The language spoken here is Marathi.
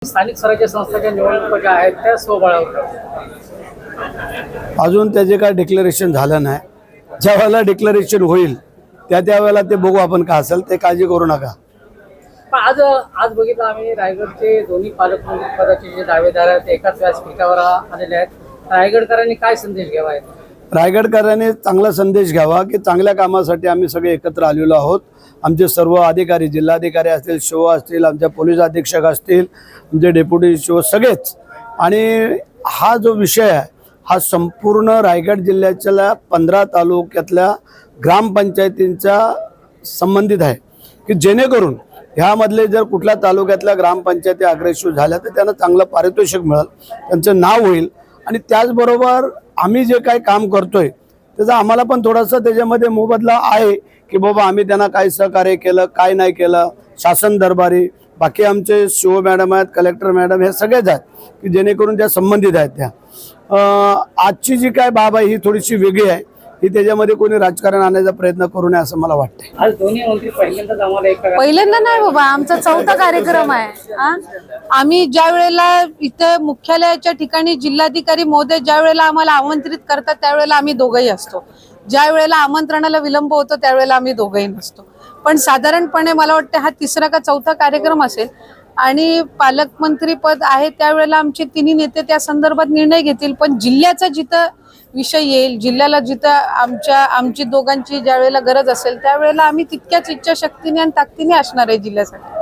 स्थानिक स्वराज्य संस्थांच्या निवडणुका ज्या आहेत त्या स्वबळावर अजून त्याचे काय डिक्लेरेशन झालं नाही. ज्या वेळेला डिक्लेरेशन होईल त्यावेळेला ते बघू आपण काय असेल ते, काळजी करू नका. पण आज बघितलं आम्ही रायगडचे दोन्ही पालकमंत्री पदाचे जे दावेदार आहेत ते एकाच व्यासपीठावर आलेले आहेत. रायगडकरांनी काय संदेश घ्यावा आहे? रायगडकरांनी चांगला संदेश घ्यावा की चांगल्या कामासाठी आम्ही सगळे एकत्र आलेलो आहोत. आमचे सर्व अधिकारी, जिल्हाधिकारी असतील, शिव असतील, आमच्या पोलीस अधीक्षक असतील, आमचे डेप्युटी शिव सगळेच. आणि हा जो विषय आहे हा संपूर्ण रायगड जिल्ह्याच्या 15 तालुक्यातल्या ग्रामपंचायतींच्या संबंधित आहे की जेणेकरून ह्यामधले जर कुठल्या तालुक्यातल्या ग्रामपंचायती अग्रेसिव्ह झाल्या तर त्यांना चांगलं पारितोषिक मिळेल, त्यांचं नाव होईल. आणि त्याचबरोबर आम्ही जे काही काम करतोय त्याचा आम्हाला पण थोडासा त्याच्यामध्ये मोबदला आहे की बाबा आम्ही त्यांना काय सहकार्य केलं, काय नाही केलं. शासन दरबारी बाकी आमचे शिव मॅडम आहेत, कलेक्टर मॅडम, हे सगळेच आहेत की जेणेकरून त्या संबंधित आहेत. त्या आजची जी काय बाब आहे ही थोडीशी वेगळी आहे, ही त्याच्यामध्ये कोणी राजकारण आणण्याचा प्रयत्न करू नये असं मला वाटतंय. आज दोन्ही मंत्री पहिल्यांदाच आम्हाला पहिल्यांदा नाही बाबा, आमचा चौथा कार्यक्रम आहे. आम्ही ज्या वेळेला इथे मुख्यालयाच्या ठिकाणी जिल्हाधिकारी महोदय ज्या वेळेला आम्हाला आमंत्रित करतात त्यावेळेला आम्ही दोघंही असतो. ज्या वेळेला आमंत्रणाला विलंब होतो त्यावेळेला आम्ही दोघंही नसतो. पण साधारणपणे मला वाटतं हा तिसरा का चौथा कार्यक्रम असेल. आणि पालकमंत्री पद आहे त्यावेळेला आमचे तिन्ही नेते त्या संदर्भात निर्णय घेतील. पण जिल्ह्याचा जिथं विषय येईल, जिल्ह्याला जिथं आमची दोघांची ज्या वेळेला गरज असेल त्यावेळेला आम्ही तितक्याच इच्छाशक्तीने आणि ताकदीने असणार आहे जिल्ह्यासाठी.